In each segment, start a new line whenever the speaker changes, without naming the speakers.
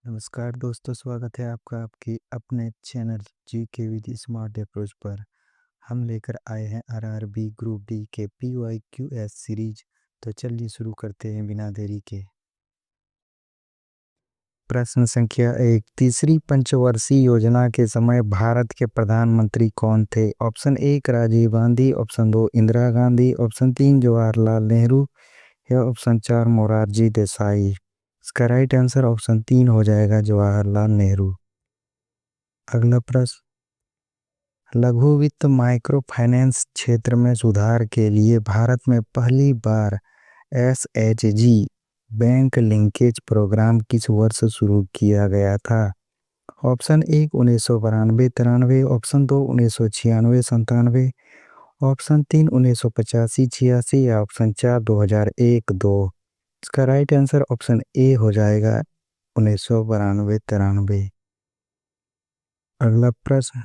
नमस्कार दोस्तों, स्वागत है आपका आपकी अपने चैनल जी के विद स्मार्ट अप्रोच पर। हम लेकर आए हैं आरआरबी ग्रुप डी के PYQS सीरीज। तो चलिए शुरू करते हैं बिना देरी के। प्रश्न संख्या 1, तीसरी पंचवर्षीय योजना के समय भारत के प्रधानमंत्री कौन थे? Option 1 Rajiv Gandhi, option 2 Indira Gandhi, option 3 Jawaharlal Nehru या ऑप्शन 4 मोरारजी देसाई। इसका राइट आंसर ऑप्शन 3 हो जाएगा, जवाहरलाल नेहरू। अगला प्रश्न, लघु वित्त माइक्रो फाइनेंस क्षेत्र में सुधार के लिए भारत में पहली बार SHG बैंक लिंकेज प्रोग्राम किस वर्ष शुरू किया गया था? ऑप्शन 1 1992-93, ऑप्शन 2 1996-97, ऑप्शन 3 1985-86 या ऑप्शन 4 2001-2। इसका राइट आंसर ऑप्शन ए हो जाएगा, 1992-93। अगला प्रश्न,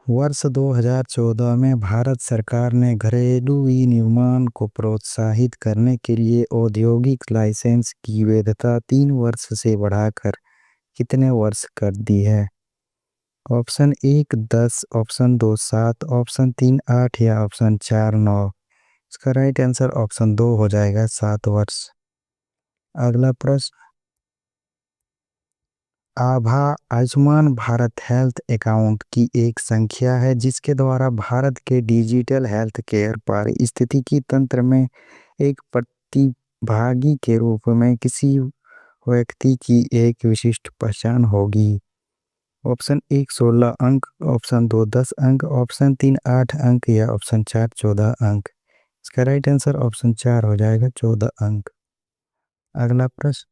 वर्ष 2014 में भारत सरकार ने घरेलू विनिर्माण को प्रोत्साहित करने के लिए औद्योगिक लाइसेंस की वैधता 3 वर्ष से बढ़ाकर कितने वर्ष कर दी है? ऑप्शन 1 10, ऑप्शन 2 7, ऑप्शन 3 8 या ऑप्शन 4 9। इसका राइट आंसर ऑप्शन 2 हो जाएगा, 7 वर्ष। अगला प्रश्न, आभा आयुष्मान भारत हेल्थ अकाउंट की एक संख्या है जिसके द्वारा भारत के डिजिटल हेल्थ केयर पारिस्थितिकी तंत्र में एक प्रतिभागी के रूप में किसी व्यक्ति की एक विशिष्ट पहचान होगी। ऑप्शन 1 16 अंक, ऑप्शन 2 10 अंक, ऑप्शन 3 8 अंक या ऑप्शन 4 14 अंक। इसका राइट आंसर ऑप्शन 4 हो जाएगा, 14 अंक। अगला प्रश्न,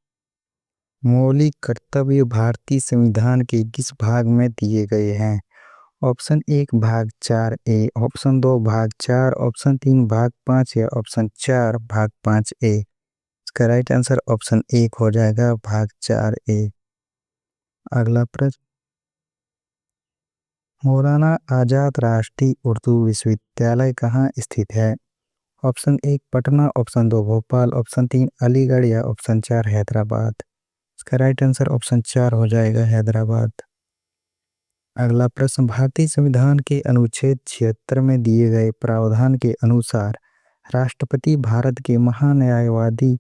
मौलिक कर्तव्य भारतीय संविधान के किस भाग में दिए गए हैं? ऑप्शन 1 भाग 4A, ऑप्शन 2 भाग 4, ऑप्शन 3 भाग 5 या ऑप्शन 4 भाग 5A। इसका राइट आंसर ऑप्शन 1 हो जाएगा, भाग 4A। अगला प्रश्न, मौलाना आजाद राष्ट्रीय उर्दू विश्वविद्यालय कहाँ स्थित है? Option 1 Patna, option 2 Bhopal, option 3 Aligarh या ऑप्शन 4 हैदराबाद। इसका राइट आंसर ऑप्शन 4 हो जाएगा, हैदराबाद। अगला प्रश्न, भारतीय संविधान के अनुच्छेद 76 में दिए गए प्रावधान के अनुसार राष्ट्रपति भारत के महान्यायवादी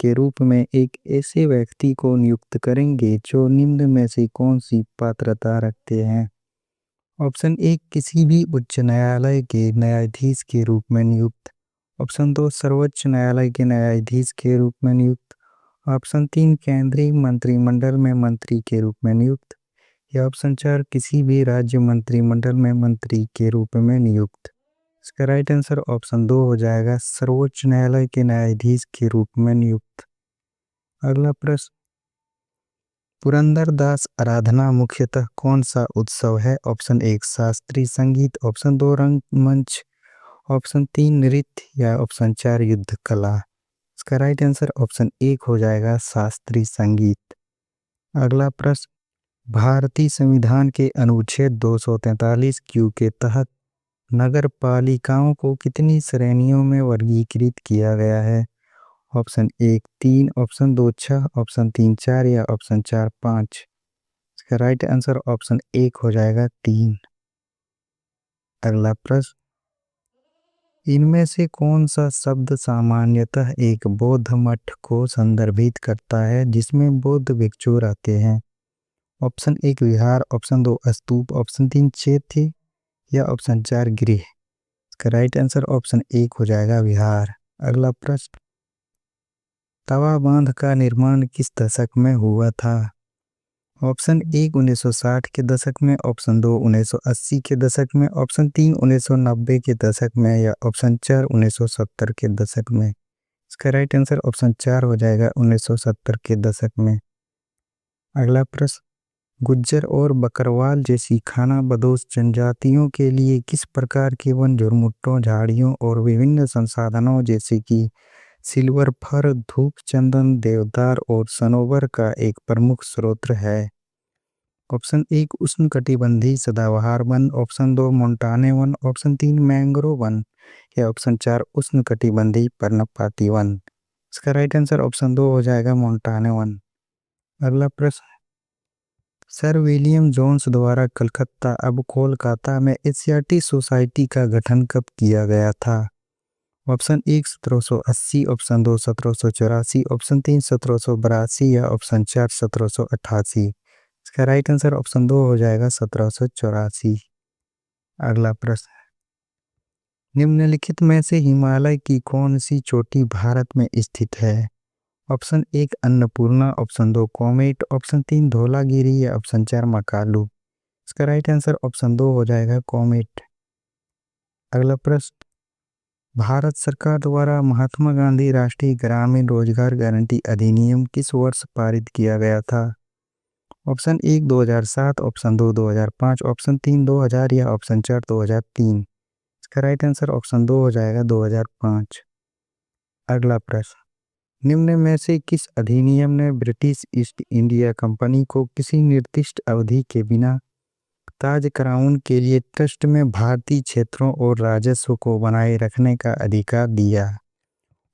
के रूप में एक ऐसे व्यक्ति को नियुक्त करेंगे जो निम्न में से कौन सी पात्रता रखते हैं? ऑप्शन 1 किसी भी उच्च न्यायालय के न्यायाधीश के रूप में नियुक्त, ऑप्शन 2 सर्वोच्च न्यायालय के न्यायाधीश के रूप में नियुक्त, ऑप्शन 3 केंद्रीय मंत्रिमंडल में मंत्री के रूप में नियुक्त या ऑप्शन 4 किसी भी राज्य मंत्रिमंडल में मंत्री के रूप में नियुक्त। इसका राइट आंसर ऑप्शन 2 हो जाएगा, सर्वोच्च न्यायालय के न्यायाधीश के रूप में नियुक्त। अगला प्रश्न, पुरंदरदास आराधना मुख्यतः कौन सा उत्सव है? ऑप्शन 1 शास्त्रीय संगीत, ऑप्शन 2 रंगमंच, ऑप्शन 3 नृत्य या ऑप्शन 4 युद्ध कला। इसका राइट आंसर ऑप्शन 1 हो जाएगा, शास्त्रीय संगीत। अगला प्रश्न, भारतीय संविधान के अनुच्छेद 243 क्यू के तहत नगर पालिकाओं को कितनी श्रेणियों में वर्गीकृत किया गया है? ऑप्शन 1 3, ऑप्शन 2 6, ऑप्शन 3 4 या ऑप्शन 4 5। इसका राइट आंसर ऑप्शन 1 हो जाएगा, 3। अगला प्रश्न, इनमें से कौन सा शब्द सामान्यतः एक बौद्ध मठ को संदर्भित करता है जिसमें बौद्ध भिक्षु रहते हैं? ऑप्शन 1 विहार, ऑप्शन 2 स्तूप, ऑप्शन 3 चैत्य या ऑप्शन 4 गृह। इसका राइट आंसर ऑप्शन 1 हो जाएगा, विहार। अगला प्रश्न, तवा बांध का निर्माण किस दशक में हुआ था? ऑप्शन 1 1960 के दशक में, ऑप्शन 2 1980 के दशक में, ऑप्शन 3 1990 के दशक में या ऑप्शन 4 1970 के दशक में। इसका राइट आंसर ऑप्शन 4 हो जाएगा, 1970 के दशक में। अगला प्रश्न, गुज्जर और बकरवाल जैसी खाना बदोश जनजातियों के लिए किस प्रकार के वन झुरमुटों, झाड़ियों और विभिन्न संसाधनों जैसे कि सिल्वर फर, धूप चंदन, देवदार और सनोवर का एक प्रमुख स्रोत है? ऑप्शन 1 उष्णकटिबंधीय सदाबहार वन, ऑप्शन 2 मोंटाने वन, ऑप्शन 3 मैंग्रोव वन या ऑप्शन 4 उष्णकटिबंधीय पर्णपाती वन। इसका राइट आंसर ऑप्शन 2 हो जाएगा मोंटाने वन। अगला प्रश्न, सर विलियम जोन्स द्वारा कलकत्ता अब कोलकाता में एशियाटिक सोसाइटी का गठन कब किया गया था? ऑप्शन 1 1780, ऑप्शन 2 1784, ऑप्शन 3 1782 या ऑप्शन 4 1788। इसका राइट आंसर ऑप्शन 2 हो जाएगा 1784। अगला प्रश्न, निम्नलिखित में से हिमालय की कौन सी चोटी भारत में स्थित है? Option 1 Annapurna, option 2 comet, option 3 Dhaulagiri या ऑप्शन 4 मकालू। इसका राइट आंसर ऑप्शन 2 हो जाएगा कॉमेट। अगला प्रश्न, भारत सरकार द्वारा महात्मा गांधी राष्ट्रीय ग्रामीण रोजगार गारंटी अधिनियम किस वर्ष पारित किया गया था? ऑप्शन 1 2007, ऑप्शन 2 2005, ऑप्शन 3 2000 या ऑप्शन 4 2003। इसका राइट आंसर ऑप्शन 2 हो जाएगा 2005। अगला प्रश्न, निम्न में से किस अधिनियम ने ब्रिटिश ईस्ट इंडिया कंपनी को किसी निर्दिष्ट अवधि के बिना ताज क्राउन के लिए ट्रस्ट में भारतीय क्षेत्रों और राजस्व को बनाए रखने का अधिकार दिया?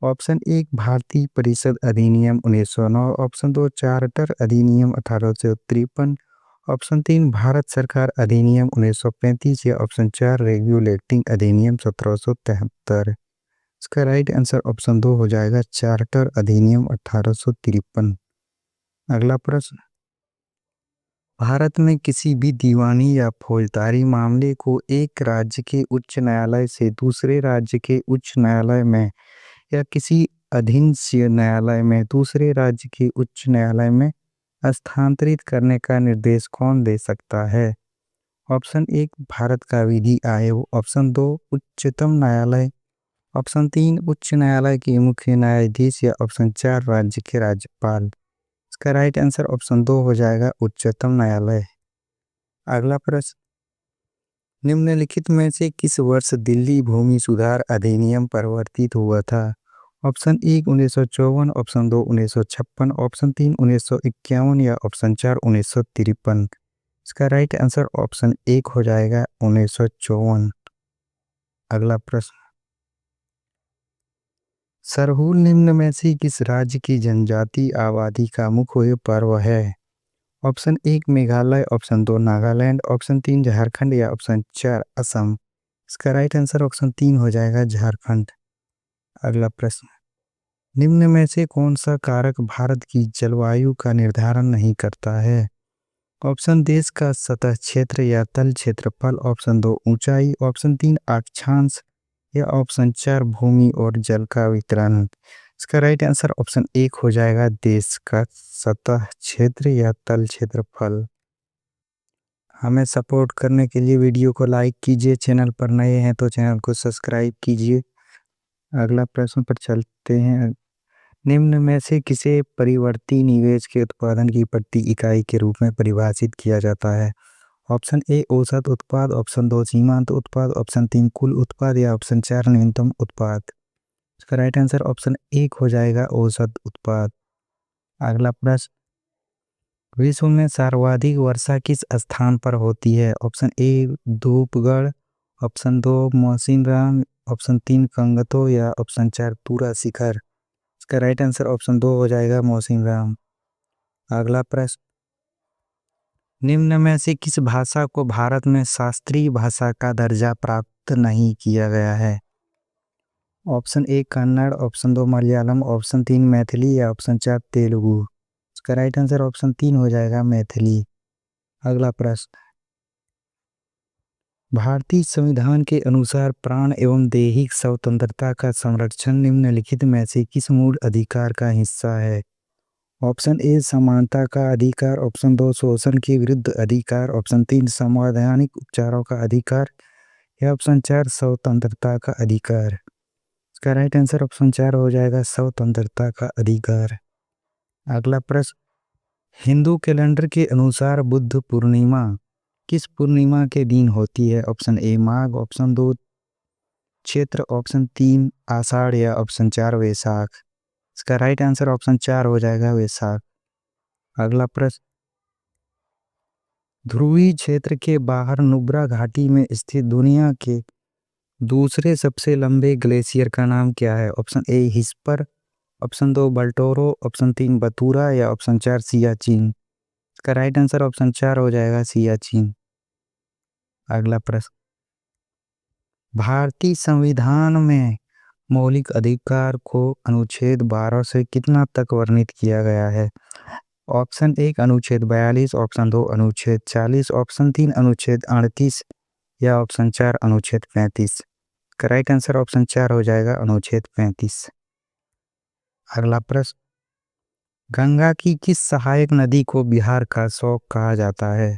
ऑप्शन 1 भारतीय परिषद अधिनियम 1909, ऑप्शन 2 चार्टर अधिनियम 1853, ऑप्शन 3 भारत सरकार अधिनियम 1935 या ऑप्शन 4 रेगुलेटिंग अधिनियम 1773। इसका राइट आंसर ऑप्शन 2 हो जाएगा चार्टर अधिनियम 1853। अगला प्रश्न, भारत में किसी भी दीवानी या फौजदारी मामले को एक राज्य के उच्च न्यायालय से दूसरे राज्य के उच्च न्यायालय में या किसी अधीनस्थ न्यायालय में दूसरे राज्य के उच्च न्यायालय में स्थानांतरित करने का निर्देश कौन दे सकता है? ऑप्शन 1 भारत का विधि आयोग, ऑप्शन 2 उच्चतम न्यायालय, ऑप्शन 3 उच्च न्यायालय के मुख्य न्यायाधीश या ऑप्शन 4 राज्य के राज्यपाल। इसका राइट आंसर ऑप्शन 2 हो जाएगा उच्चतम न्यायालय। अगला प्रश्न, निम्नलिखित में से किस वर्ष दिल्ली भूमि सुधार अधिनियम परिवर्तित हुआ था? ऑप्शन 1 1954, ऑप्शन 2 1956, ऑप्शन 3 1951 या ऑप्शन 4 1953। इसका राइट आंसर ऑप्शन 1 हो जाएगा 1954। अगला प्रश्न, सरहूल निम्न में से किस राज्य की जनजातीय आबादी का मुख्य पर्व है? Option 1 Meghalaya, option 2 Nagaland, option 3 Jharkhand या ऑप्शन 4 असम। इसका राइट आंसर ऑप्शन 3 हो जाएगा झारखंड। अगला प्रश्न, निम्न में से कौन सा कारक भारत की जलवायु का निर्धारण नहीं करता है? ऑप्शन देश का सतह क्षेत्र या तल क्षेत्रफल, ऑप्शन 2 ऊंचाई, ऑप्शन 3 अक्षांश या ऑप्शन 4 भूमि और जल का वितरण। इसका राइट आंसर ऑप्शन 1 हो जाएगा देश का सतह क्षेत्र या तल क्षेत्रफल। हमें सपोर्ट करने के लिए वीडियो को लाइक कीजिए, चैनल पर नए हैं तो चैनल को सब्सक्राइब कीजिए। अगला प्रश्न पर चलते हैं, निम्न में से किसे परिवर्ती निवेश के उत्पादन की प्रति इकाई के रूप में परिभाषित किया जाता है? ऑप्शन ए औसत उत्पाद, ऑप्शन 2 सीमांत उत्पाद, ऑप्शन 3 कुल उत्पाद या ऑप्शन 4 न्यूनतम उत्पाद। इसका राइट आंसर ऑप्शन 1 हो जाएगा औसत उत्पाद। अगला प्रश्न, विश्व में सर्वाधिक वर्षा किस स्थान पर होती है? ऑप्शन ए धूपगढ़, ऑप्शन 2 मौसिनराम, ऑप्शन 3 कंगतो या ऑप्शन 4 तुरा शिखर। इसका राइट आंसर ऑप्शन 2 हो जाएगा मौसिनराम। अगला प्रश्न, निम्न में से किस भाषा को भारत में शास्त्रीय भाषा का दर्जा प्राप्त नहीं किया गया है? ऑप्शन ए कन्नड़, ऑप्शन 2 मलयालम, ऑप्शन 3 मैथिली या ऑप्शन 4 तेलुगु। इसका राइट आंसर ऑप्शन 3 हो जाएगा मैथिली। अगला प्रश्न, भारतीय संविधान के अनुसार प्राण एवं दैहिक स्वतंत्रता का संरक्षण निम्नलिखित में से किस मूल अधिकार का हिस्सा है? ऑप्शन ए समानता का अधिकार, ऑप्शन 2 शोषण के विरुद्ध अधिकार, ऑप्शन 3 संवैधानिक उपचारों का अधिकार या ऑप्शन 4 स्वतंत्रता का अधिकार। इसका राइट आंसर ऑप्शन 4 हो जाएगा स्वतंत्रता का अधिकार। अगला प्रश्न, हिंदू कैलेंडर के अनुसार बुद्ध पूर्णिमा किस पूर्णिमा के दिन होती है? ऑप्शन ए माघ, ऑप्शन 2 चैत्र, ऑप्शन 3 आषाढ़ या ऑप्शन 4 वैशाख। इसका राइट आंसर ऑप्शन 4 हो जाएगा वैशाख। अगला प्रश्न, ध्रुवीय क्षेत्र के बाहर नुब्रा घाटी में स्थित दुनिया के दूसरे सबसे लंबे ग्लेशियर का नाम क्या है? Option A Hispar, option 2 Baltoro, option 3 Batura या ऑप्शन 4 सियाचिन। इसका राइट आंसर ऑप्शन 4 हो जाएगा सियाचिन। अगला प्रश्न, भारतीय संविधान में मौलिक अधिकार को अनुच्छेद 12 से कितना तक वर्णित किया गया है? ऑप्शन 1 अनुच्छेद 42, ऑप्शन 2 अनुच्छेद 40, ऑप्शन 3 अनुच्छेद 38 या ऑप्शन 4 अनुच्छेद 35। का राइट आंसर ऑप्शन 4 हो जाएगा अनुच्छेद 35। अगला प्रश्न, गंगा की किस सहायक नदी को बिहार का शौक कहा जाता है?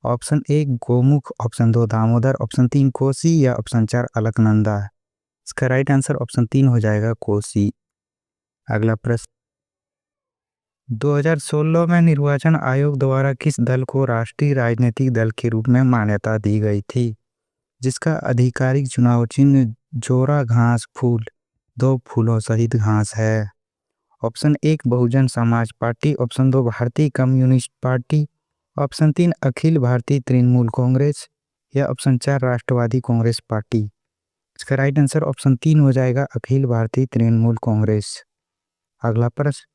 Option 1 Gomukh, option 2 Damodar, option 3 Kosi या ऑप्शन 4 अलकनंदा। इसका राइट आंसर ऑप्शन 3 हो जाएगा कोसी। अगला प्रश्न, 2016 में निर्वाचन आयोग द्वारा किस दल को राष्ट्रीय राजनीतिक दल के रूप में मान्यता दी गई थी, जिसका आधिकारिक चुनाव चिन्ह जोरा घास फूल 2 फूलों सहित घास है? Option 1 Bahujan Samaj party, option 2 भारतीय communist party, option 3 Akhil Bharatiya Trinamool Congress या ऑप्शन 4 राष्ट्रवादी कांग्रेस पार्टी। इसका राइट आंसर ऑप्शन 3 हो जाएगा अखिल भारतीय तृणमूल कांग्रेस। अगला प्रश्न,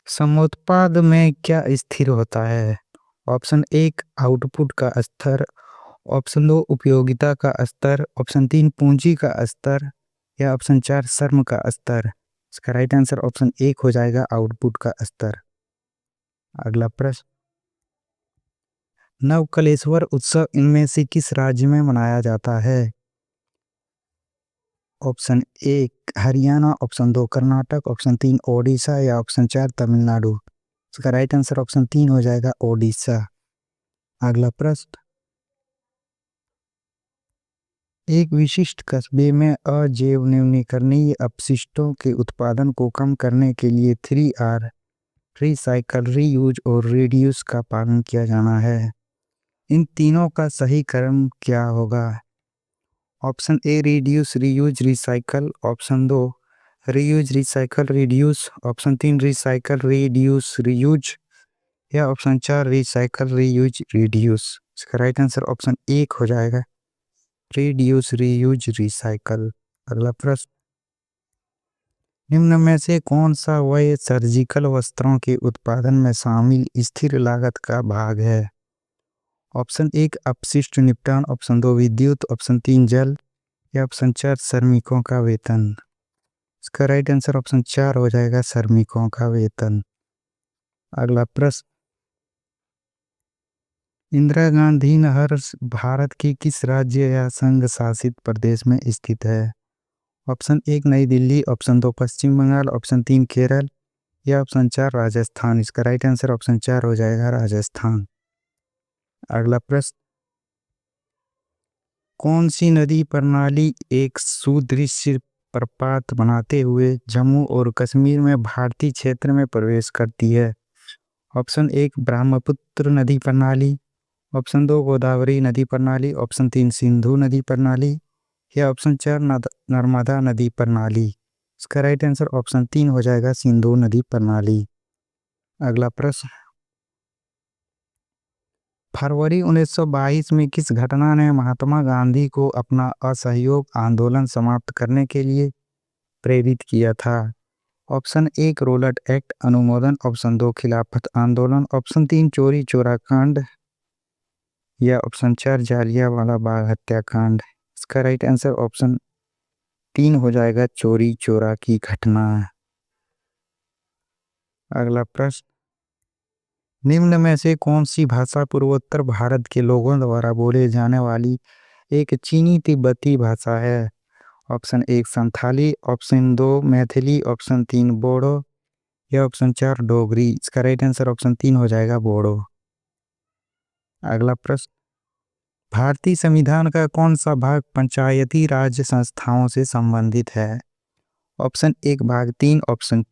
समोत्पाद में क्या स्थिर होता है? ऑप्शन 1 आउटपुट का स्तर, ऑप्शन 2 उपयोगिता का स्तर, ऑप्शन 3 पूंजी का स्तर या ऑप्शन 4 श्रम का स्तर। इसका राइट आंसर ऑप्शन 1 हो जाएगा आउटपुट का स्तर। अगला प्रश्न, नवकलेश्वर उत्सव इनमें से किस राज्य में मनाया जाता है? Option 1 Haryana, option 2 Karnataka, option 3 Odisha या ऑप्शन 4 तमिलनाडु। इसका राइट आंसर ऑप्शन 3 हो जाएगा ओडिशा। अगला प्रश्न, एक विशिष्ट कस्बे में अजैव नवीकरणीय अपशिष्टों के उत्पादन को कम करने के लिए 3R रिसाइकल, रीयूज और रिड्यूस का पालन किया जाना है। इन तीनों का सही क्रम क्या होगा? Option A reduce, reuse, recycle, option 2 reuse, recycle, reduce, option 3 recycle, reduce, reuse या ऑप्शन 4 रिसाइकल, रीयूज, रिड्यूस। इसका राइट आंसर ऑप्शन 1 हो जाएगा रिड्यूस, रीयूज, रिसाइकल। अगला प्रश्न, निम्न में से कौन सा वह सर्जिकल वस्त्रों के उत्पादन में शामिल स्थिर लागत का भाग है? ऑप्शन 1 अपशिष्ट निपटान, ऑप्शन 2 विद्युत, ऑप्शन 3 जल या ऑप्शन 4 श्रमिकों का वेतन। इसका राइट आंसर ऑप्शन 4 हो जाएगा श्रमिकों का वेतन। अगला प्रश्न, इंदिरा गांधी नहर भारत के किस राज्य या संघ शासित प्रदेश में स्थित है? ऑप्शन 1 नई दिल्ली, ऑप्शन 2 पश्चिम बंगाल, ऑप्शन 3 केरल या ऑप्शन 4 राजस्थान। इसका राइट आंसर ऑप्शन 4 हो जाएगा राजस्थान। अगला प्रश्न, कौन सी नदी प्रणाली एक सुदृश्य प्रपात बनाते हुए जम्मू और कश्मीर में भारतीय क्षेत्र में प्रवेश करती है? ऑप्शन 1 ब्रह्मपुत्र नदी प्रणाली, ऑप्शन 2 गोदावरी नदी प्रणाली, ऑप्शन 3 सिंधु नदी प्रणाली या ऑप्शन 4 नर्मदा नदी प्रणाली। इसका राइट आंसर ऑप्शन 3 हो जाएगा सिंधु नदी प्रणाली। अगला प्रश्न, फरवरी 1922 में किस घटना ने महात्मा गांधी को अपना असहयोग आंदोलन समाप्त करने के लिए प्रेरित किया था? ऑप्शन 1 रोलट एक्ट अनुमोदन, ऑप्शन 2 खिलाफत आंदोलन, ऑप्शन 3 चोरी चोरा कांड या ऑप्शन 4 जालियांवाला बाग हत्याकांड। इसका राइट आंसर ऑप्शन 3 हो जाएगा चोरी चोरा की घटना। अगला प्रश्न, निम्न में से कौन सी भाषा पूर्वोत्तर भारत के लोगों द्वारा बोले जाने वाली एक चीनी तिब्बती भाषा है? Option 1 Santhali, option 2 Maithili, option 3 Bodo या ऑप्शन 4 डोगरी। इसका राइट आंसर ऑप्शन 3 हो जाएगा बोडो। अगला प्रश्न, भारतीय संविधान का कौन सा भाग पंचायती राज संस्थाओं से संबंधित है? ऑप्शन 1 भाग 3, ऑप्शन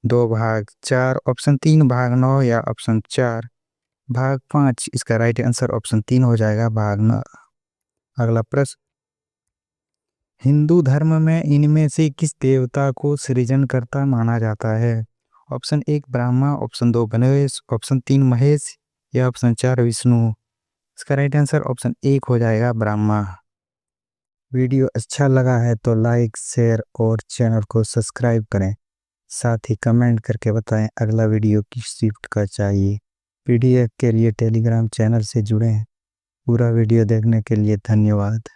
2 भाग 4, ऑप्शन 3 भाग 9 या ऑप्शन 4 भाग 5। इसका राइट आंसर ऑप्शन 3 हो जाएगा भाग 9। अगला प्रश्न, हिंदू धर्म में इनमें से किस देवता को सृजनकर्ता माना जाता है? Option 1 Brahma, option 2 Ganesh, option 3 Mahesh या ऑप्शन 4 विष्णु। इसका राइट आंसर ऑप्शन 1 हो जाएगा ब्रह्मा। वीडियो अच्छा लगा है तो लाइक शेयर और चैनल को सब्सक्राइब करें। साथ ही कमेंट करके बताएं अगला वीडियो किस शिफ्ट का चाहिए। पीडीएफ के लिए टेलीग्राम चैनल से जुड़ें। पूरा वीडियो देखने के लिए धन्यवाद।